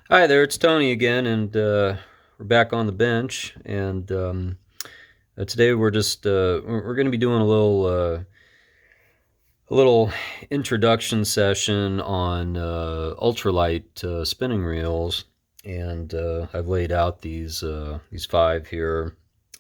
Hi there, it's Tony again, and we're back on the bench. And today we're going to be doing a little introduction session on ultralight spinning reels. And I've laid out these five here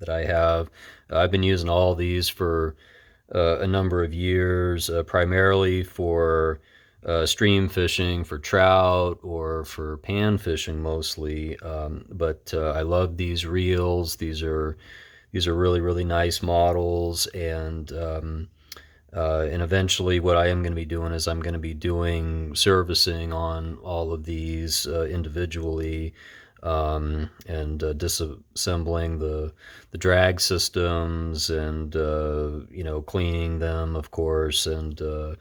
that I have. I've been using all these for a number of years, primarily for stream fishing for trout or for pan fishing mostly. But I love these reels. These are really nice models, and eventually what I am going to be doing is I'm going to be doing servicing on all of these individually, and disassembling the drag systems, and cleaning them, of course, and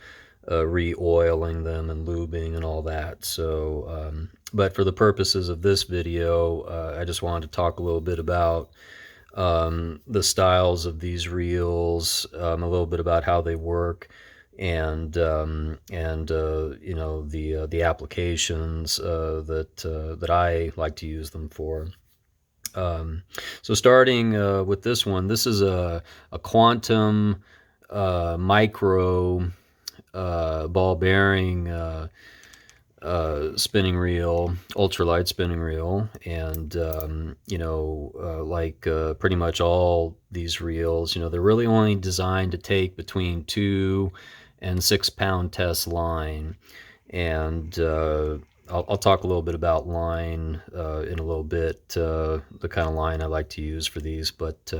re-oiling them and lubing and all that. But for the purposes of this video, I just wanted to talk a little bit about the styles of these reels, a little bit about how they work, and the applications that I like to use them for. So starting with this one, this is a quantum micro ball bearing spinning reel, ultralight spinning reel. And pretty much all these reels, they're really only designed to take between 2 and 6 pound test line. And I'll talk a little bit about line in a little bit, the kind of line I like to use for these. But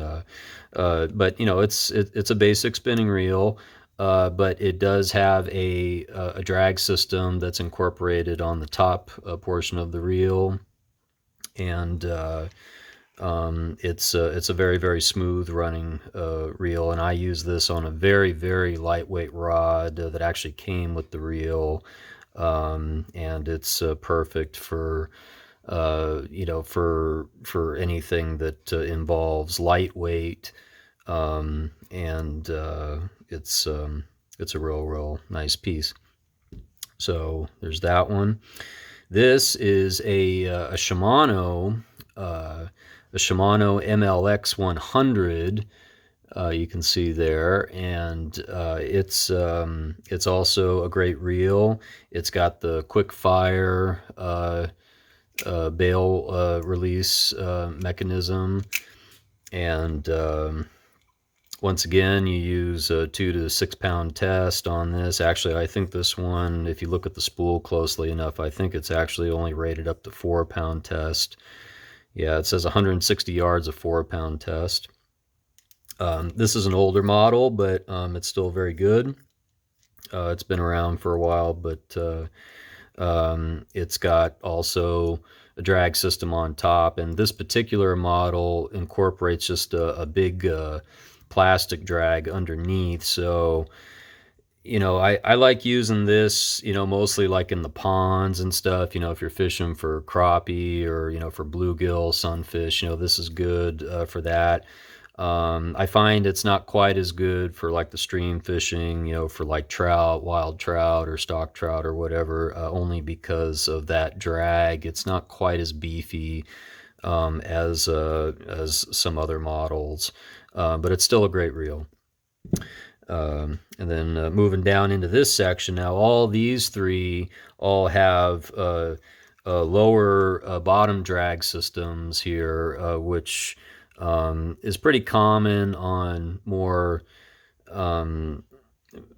it's a basic spinning reel. But it does have a drag system that's incorporated on the top portion of the reel. And it's a very smooth running reel, and I use this on a very lightweight rod that actually came with the reel. And it's perfect for for anything that involves lightweight. And it's a real nice piece. So there's that one. This is a Shimano MLX 100. You can see there, and it's also a great reel. It's got the quick fire bail release mechanism, and once again, you use a 2 to 6 pound test on this. Actually, I think this one, if you look at the spool closely enough, I think it's actually only rated up to 4 pound test. Yeah, it says 160 yards of 4 pound test. This is an older model, but it's still very good. It's been around for a while, but it's got also a drag system on top, and this particular model incorporates just a big plastic drag underneath. So I like using this, mostly like in the ponds and stuff. If you're fishing for crappie, or for bluegill, sunfish, this is good for that. I find it's not quite as good for like the stream fishing, for like trout, wild trout, or stock trout, or whatever, only because of that drag. It's not quite as beefy as some other models, but it's still a great reel. And then moving down into this section now, all these three all have lower bottom drag systems here, which is pretty common on more,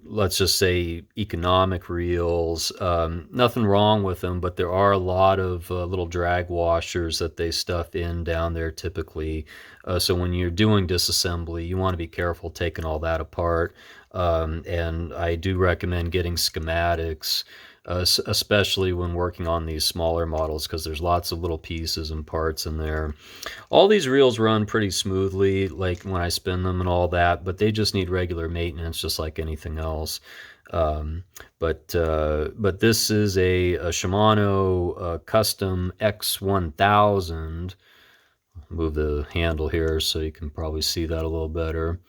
let's just say, economic reels. Nothing wrong with them, but there are a lot of little drag washers that they stuff in down there typically. So when you're doing disassembly, you want to be careful taking all that apart. And I do recommend getting schematics, especially when working on these smaller models, because there's lots of little pieces and parts in there. All these reels run pretty smoothly, like when I spin them and all that, but they just need regular maintenance, just like anything else. But this is a Shimano Custom X1000. Move the handle here so you can probably see that a little better.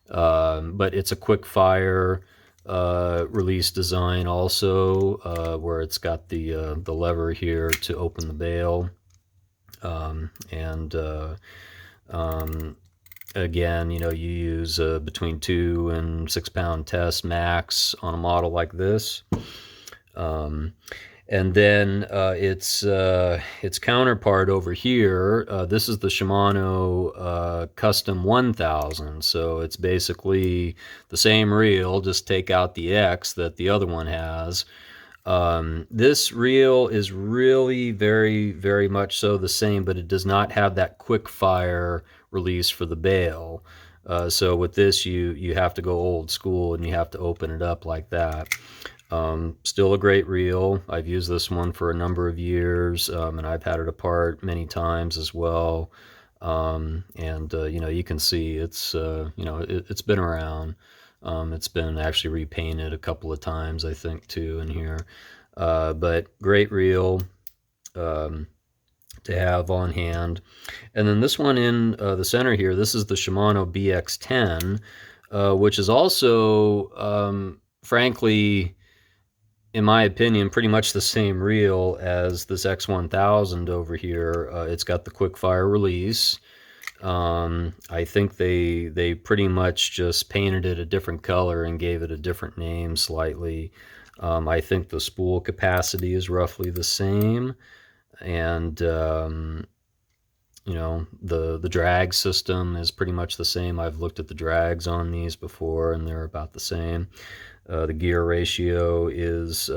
But it's a quick fire release design also, where it's got the lever here to open the bail. And again, you use between 2 and 6 pound test max on a model like this. And then its counterpart over here, this is the Shimano Custom 1000. So it's basically the same reel, just take out the X that the other one has. This reel is really very, very much so the same, but it does not have that quick fire release for the bail. So with this, you have to go old school and you have to open it up like that. Still a great reel. I've used this one for a number of years, and I've had it apart many times as well. And you can see it's been around. It's been actually repainted a couple of times, I think, too, in here. But great reel to have on hand. And then this one in the center here, this is the Shimano BX10, which is also, frankly, in my opinion, pretty much the same reel as this X1000 over here. It's got the quick fire release. I think they pretty much just painted it a different color and gave it a different name slightly. I think the spool capacity is roughly the same, and the drag system is pretty much the same. I've looked at the drags on these before, and they're about the same. The gear ratio is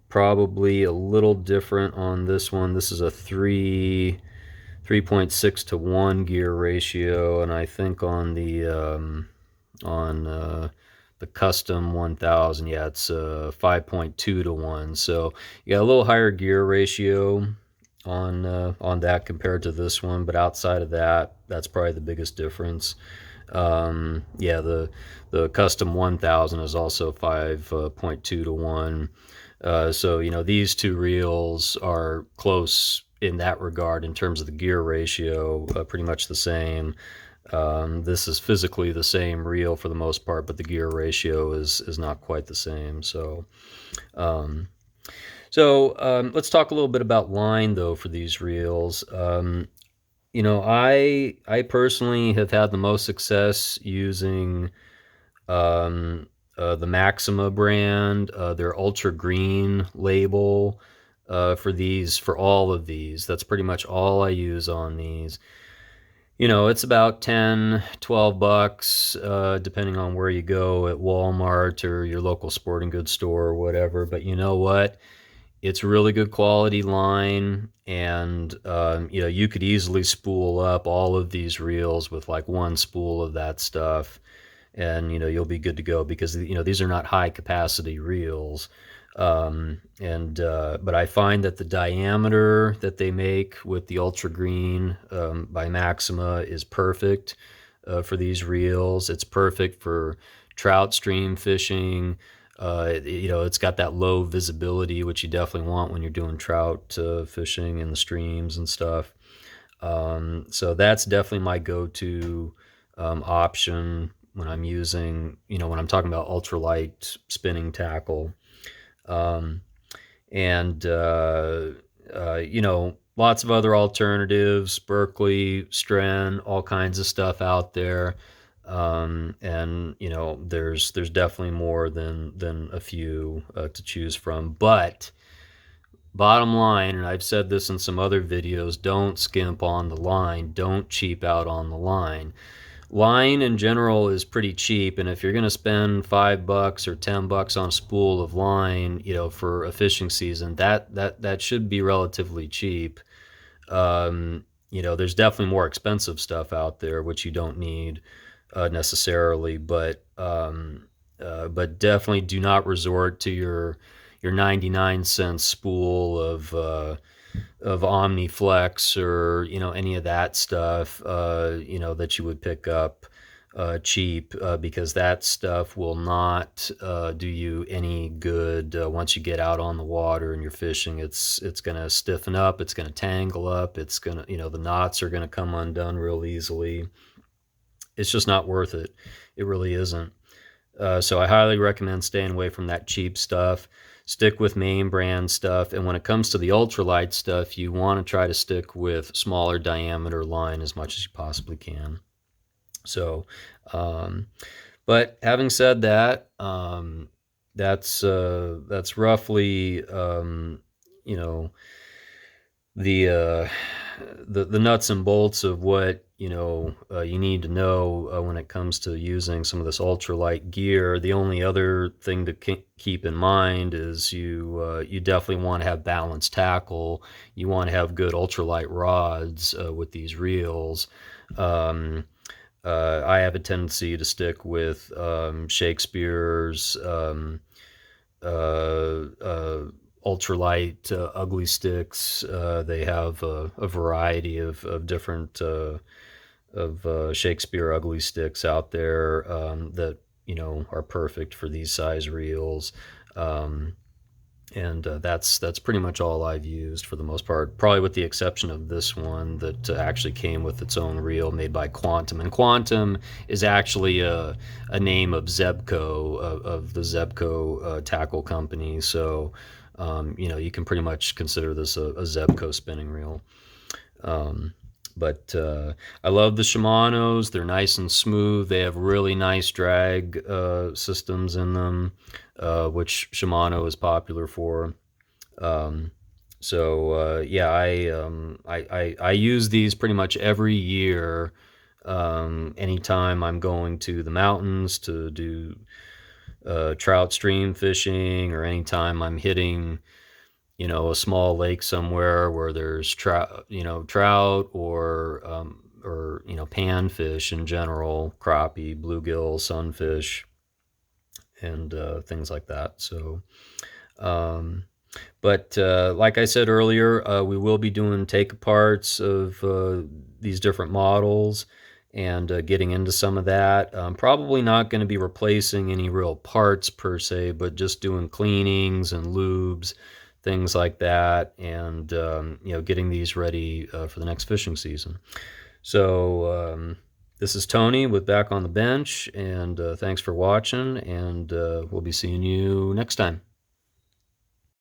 probably a little different on this one. This is a 3.6 to 1 gear ratio, and I think on the custom 1000, yeah, it's 5.2 to 1. So you got a little higher gear ratio on that compared to this one, but outside of that, that's probably the biggest difference. Yeah, the custom 1000 is also 5.2 to 1. So these two reels are close in that regard in terms of the gear ratio, pretty much the same. This is physically the same reel for the most part, but the gear ratio is not quite the same. Let's talk a little bit about line though for these reels. I personally have had the most success using the Maxima brand, their Ultra Green label for all of these. That's pretty much all I use on these. It's about 10, 12 bucks, depending on where you go at Walmart or your local sporting goods store or whatever. But you know what? It's really good quality line, and you could easily spool up all of these reels with like one spool of that stuff, and you'll be good to go, because these are not high capacity reels. But I find that the diameter that they make with the Ultra Green by Maxima is perfect for these reels. It's perfect for trout stream fishing. It's got that low visibility, which you definitely want when you're doing trout fishing in the streams and stuff. So that's definitely my go-to option when I'm when I'm talking about ultralight spinning tackle. And lots of other alternatives, Berkeley, Stren, all kinds of stuff out there. And there's definitely more than a few to choose from. But bottom line, and I've said this in some other videos, don't skimp on the line. Don't cheap out on the line. Line in general is pretty cheap, and if you're going to spend $5 or $10 on a spool of line, for a fishing season, that should be relatively cheap. There's definitely more expensive stuff out there which you don't need necessarily, but definitely do not resort to your 99-cent spool of Omniflex or any of that stuff that you would pick up cheap, because that stuff will not do you any good once you get out on the water and you're fishing. It's going to stiffen up, it's going to tangle up, it's going to the knots are going to come undone real easily. It's just not worth it. It really isn't. So I highly recommend staying away from that cheap stuff. Stick with main brand stuff. And when it comes to the ultralight stuff, you want to try to stick with smaller diameter line as much as you possibly can. So, um, but having said that, that's roughly you know the the nuts and bolts of what you need to know when it comes to using some of this ultralight gear. The only other thing to keep in mind is you definitely want to have balanced tackle. You want to have good ultralight rods with these reels. Um, I have a tendency to stick with Shakespeare's ultralight ugly sticks. They have a variety of different Shakespeare ugly sticks out there that are perfect for these size reels. Um, and that's pretty much all I've used for the most part, probably with the exception of this one that actually came with its own reel made by Quantum. And Quantum is actually a name of Zebco, of the Zebco tackle company. So you can pretty much consider this a Zebco spinning reel. um, but I love the Shimano's. They're nice and smooth. They have really nice drag systems in them, which Shimano is popular for. Um, yeah, I use these pretty much every year. Anytime I'm going to the mountains to do trout stream fishing, or anytime I'm hitting a small lake somewhere where there's trout or panfish in general, crappie, bluegill, sunfish, and things like that. So, um, but like I said earlier, we will be doing take aparts of these different models and getting into some of that. Probably not going to be replacing any real parts per se, but just doing cleanings and lubes, things like that, and getting these ready for the next fishing season. So this is Tony with Back on the Bench, and thanks for watching, and we'll be seeing you next time.